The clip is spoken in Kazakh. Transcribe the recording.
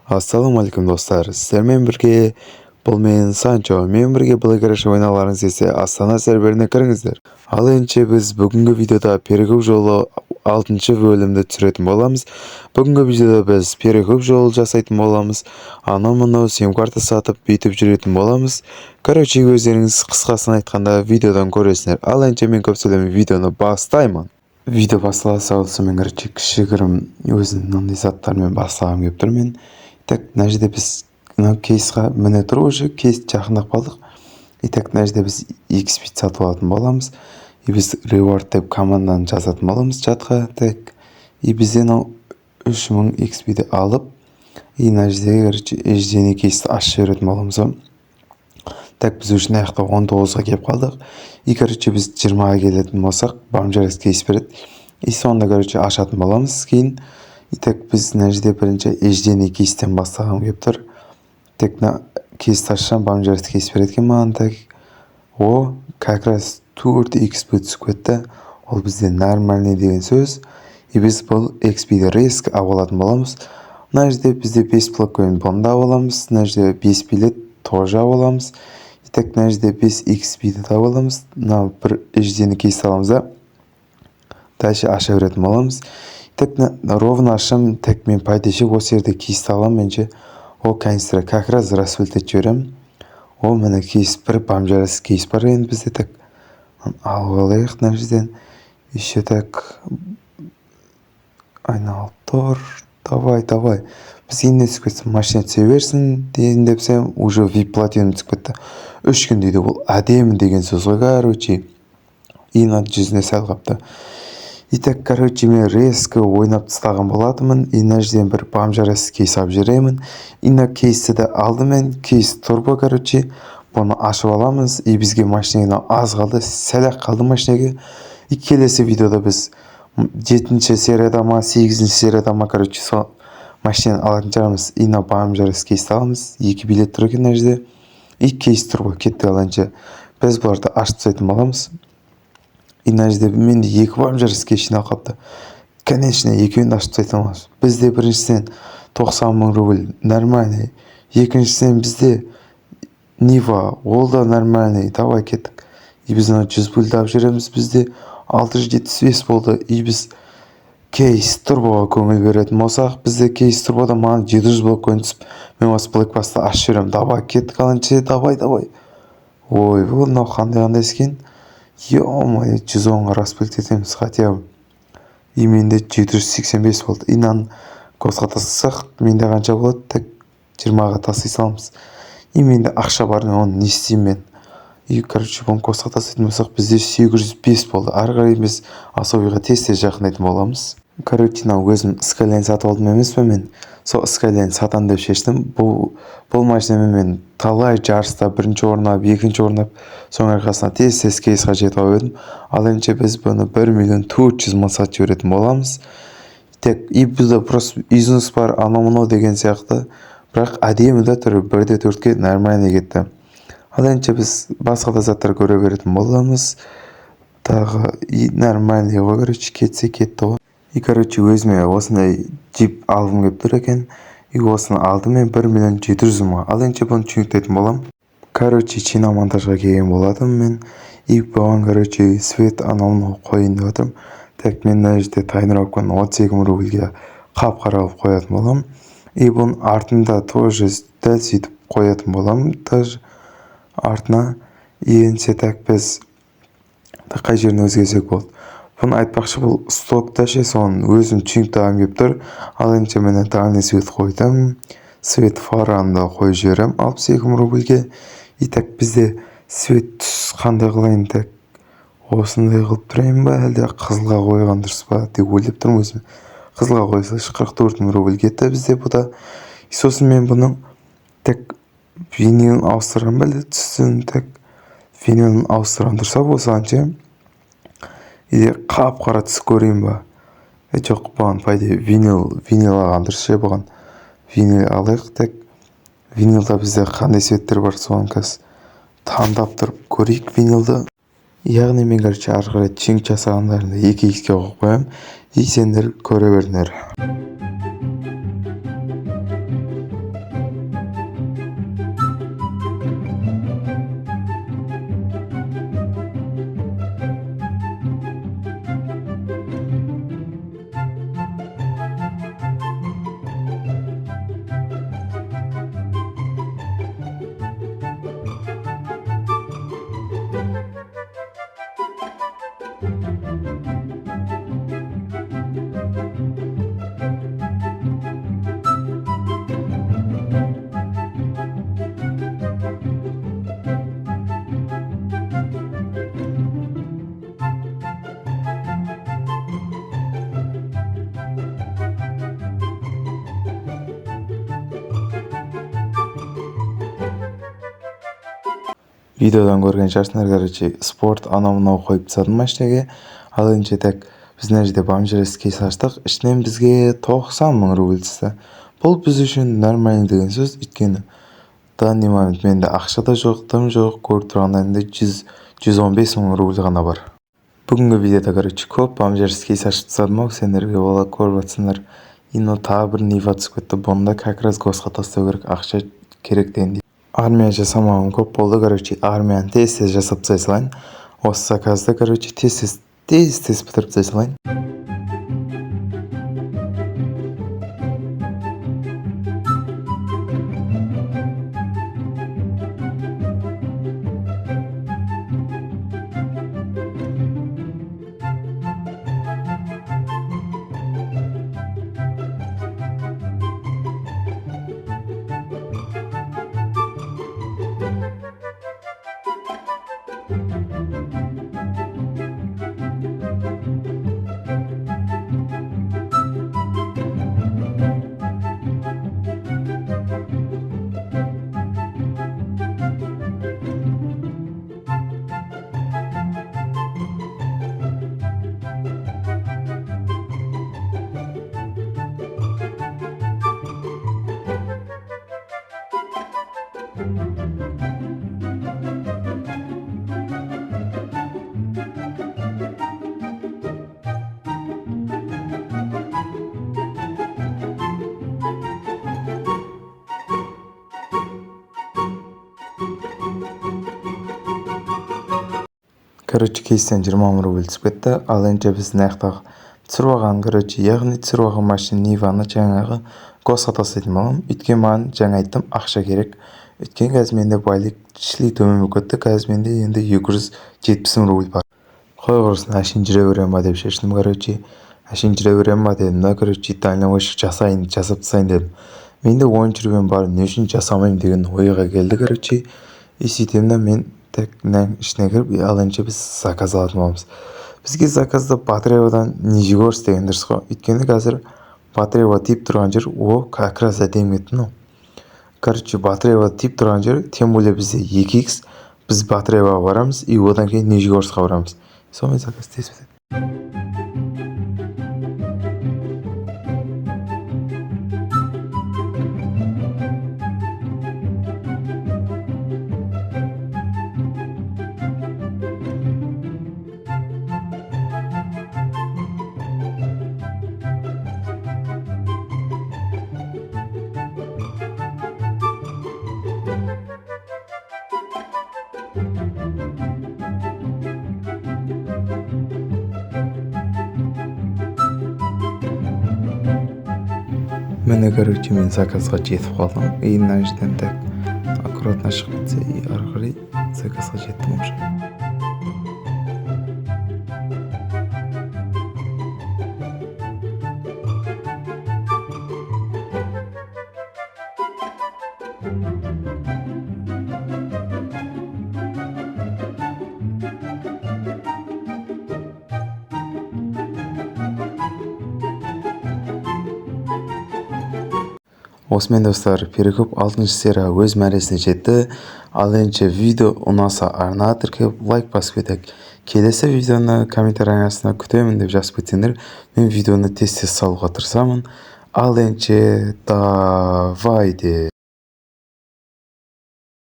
Ассалаумағалейкум достар, сіздермен бірге бұл мен Санчо, мен бірге былай қарашы ойналарыңыз десе Астана серверіне кіріңіздер. Ал енді біз бүгінгі видеода перекөп жолы 6-шы бөлімді түсіретін боламыз. Бүгінгі видеода біз перекөп жолы жасайтын боламыз. Анау-мынау сим карта сатып бүйтіп жүретін боламыз. Короче, өздеріңіз қысқасын айтқанда видеодан көресіңдер. Ал енді мен көп сөйлемей видеоны бастаймын. Видео бастала салысымен короче кішігірім өзінің мынандай заттармен бастағым келіп тұр мен. Так, мына жерде біз кейсқа міне тұр уже, кейс жақындап қалдық. Так, мына жерде біз XP сатып алатын боламыз. Біз reward деп команданы жазатын боламыз чатқа. Так, бізден 3000 XP-ді алып, мына жерде короче еждене кейсті ашып жіберетін боламыз. Так, біз үшін аяқта 19-ға келіп қалдық. Короче біз 20-ға келетін болсақ, бамжарас кейс береді. Сонда короче ашатын боламыз кейін. Так, біз мына жерде бірінші еждене кейстен бастағым келіп тұр. Так, кейсті ашсам бамжарас кейс береді екен маған. Так, как раз 4 XP түсіп кетті. Ол бізде нормальный деген сөз. Біз бұл XP-ді резко алатын боламыз. Мына жерде бізде 5 блок көйін бонда аламыз. Мына жерде 5 билет тоже аламыз. Так, мына жерде 5 XP-ді да аламыз. Мына бір еждені кейс аламыз да. Дальше аша беретін боламыз. Так, ровно ашам. Так, мен пайдешек осы жерде кейсті алам менше. Канистра как раз расөлтет жіберем. Міне кейс бір бамжарас кейс бар енді бізде. Так, алып алайық мына жерден. Еще так айналып тұр. Давай. Біз енді түсіп кетсін, машина түсе берсін дейін депсем, уже VIP платиным түсіп кетті. 3 күн дейді, ол әдемі деген сөз ғой, короче. Жүзіне сәл қапты. Так, короче, мен резко ойнап тастаған болатымын. Мына жерден бір бамжарас кейс алып жүремін. Кейсті де алдым мен, кейс турбо, короче. Бұны ашып аламыз. Бізге машинеге аз қалды, сәл-ақ қалды машинеге. Келесі видеода біз 7-ші серияда ма, 8-ші серияда ма, короче, сол машинаны алатын жарамыз. Бамжарас кейсті аламыз. 2 билет тұр екен мына жерде. Кейс турбо кетті қаланша. Біз бұларды ашып тастайтын боламыз. Мына жерде менде 2 бамжарас кейс жинап қапты. Конечно, екеуін ашып тастайтын боламыз. Бізде біріншісінен 90 000 рубль нормальный. Екіншісінен бізде Нива, ол да нормальный. Давай кеттік. Біз 100 пульді алып жүреміз. Бізде 675 болды. Біз кейс турбоға көңіл беретін болсақ, бізде кейс турбода маған 700 блок көйін түсіп, мен осы блэкбасты ашып жүремін. Давай кеттік қаланче, давай. Бұл мынау қандай ескен. 110-ға расплект етеміз, хотя менде 785 болды. Қосқа тасысақ, менде қанша болады? Так, 20-ға тасый саламыз. Менде ақша бар, оны не істеймін мен? Короче, бұны қосқа тасайтын болсақ, бізде 805 болды. Ары қарай біз особыйға тез жақындайтын боламыз. Короче, өзім Skyline сатып алдым емес пе мен? Сол Skyline сатам деп шештім. Бұл машинамен мен талай жарыста бірінші орнап, екінші орнап, соның арқасына тез кейсқа жетіп алып едім. Ал енді біз бұны 1 400 000 сатып жіберетін боламыз. Так, бізде просто износ бар, анау-мынау деген сияқты. Бірақ әдемі де түрі 1/4-ке нормальный кетті. Ал енді біз басқа да заттар көре беретін боламыз. Тағы нормальный ғой, короче, кетті ғой. Короче, өзіме осындай джип алғым келіп тұр екен. Осыны алдым мен 1 700 000-ға. Ал енді бұны түсініктейтін болам. Короче, Чина монтажға келген болатым мен. Бұған, короче, свет анау қойын деп отырмын. Так, мен мына жерде тайнировканы 32 000 рубльге қап-қара алып қоятын болам. Бұның артында тоже дәл сөйтіп қоятын болам. Даже артына енсе так біз қай жерін өзгерсек болды. Бұны айтпақшы бұл стокта ше, соның өзім түсініктеғім келіп тұр. Ал енді мен дальный свет қойдым. Свет фараны да қойып жіберем 62 000 рубльге. Так, бізде свет түс қандай қылайын? Так, осындай қылып тұрайын ба, әлде қызылға қойған дұрыс па деп ойлап тұрмын өзім. Қызылға қойсайшы 44 000 рубль кетті бізде бұда. Сосын мен бұның так винилін ауыстырам бәлі түссін. Так, винилін ауыстырам дұрса болсаған ше. Қап-қара түс көрейін ба? Жоқ, бұған пайда винил алған дұрыс ше, бұған винил алайық. Так, винилда бізде қандай светтер бар, соған кәс таңдап тұрып көрейік винилді. Яғни мен короче ары қарай түсінік жасағандарында 2x'ке қойып қоямын. Сендер көре беріңдер. видеодан көрген шығарсыңдар, короче, спорт анау-мынау қойып тастадым машинаға. Ал енді так біз мына жерде бомжерский аштық. Ішінен бізге 90 мың рубль түсті. Бұл біз үшін нормально деген сөз, өйткені данный момент менде ақша да жоқ, тым жоқ, көріп тұрғанда енді 115 мың рубль ғана бар. Бүгінгі видеода, короче, көп бомжерский ашып тастадым ау, сендерге бола көріп жатсыңдар. Ино тағы бір нива түсіп кетті. Бұнда как раз госқа тастау керек, ақша керек дегендей. Армия жасамауым көп болды, короче, армияны тез-тез жасап тастай салайын. Осы заказды, короче, тез-тез бітіріп тастай салайын. Короче, кейстен 20 мың рубль түсіп кетті. Ал енді біз наяқтағы түсіріп алған, короче, яғни түсіріп алған машина Ниваны жаңағы госқа тастайтын боламын. Өйткені маған жаңа айттым, ақша керек. Өйткені қазір менде байлық шлей төмен болып кетті. Қазір менде енді 270 мың рубль бар. Қой құрысын, әшейін жүре берем ба деп шештім, короче. Әшейін жүре берем ба дедім да, короче, дальнобойщик жасап тастайын дедім. Менде 10 жүрген бар, не үшін жасамаймын деген ойға келді, короче. И сөйтем да мен ішіне кіріп, ал енді біз заказ алатын боламыз. Бізге заказда Батыреевадан Нижегорск деген дұрыс қой. Өйткені қазір Батыреева тиіп тұрған жер, о, как раз әдемі кетті, ну. Короче, Батыреева тиіп тұрған жер, тем более бізде 2х, біз Батырееваға барамыз, и одан кейін Нижегорскқа барамыз. Сонымен заказ тез бітеді. Міне, короче, мен заказға жетіп қалдым. И мына жерден так аккуратно шығып кетсе, и ары қарай заказға жеттім уже. Осымен достар, перекөп 6-шы серия өз мәресіне жетті. Ал енді видео ұнаса арна тіркеп лайк басып кетейік. Келесі видеоны комментарий астына күтемін деп жазып кетсеңдер, мен видеоны тез салуға тырысамын. Ал енді давайте.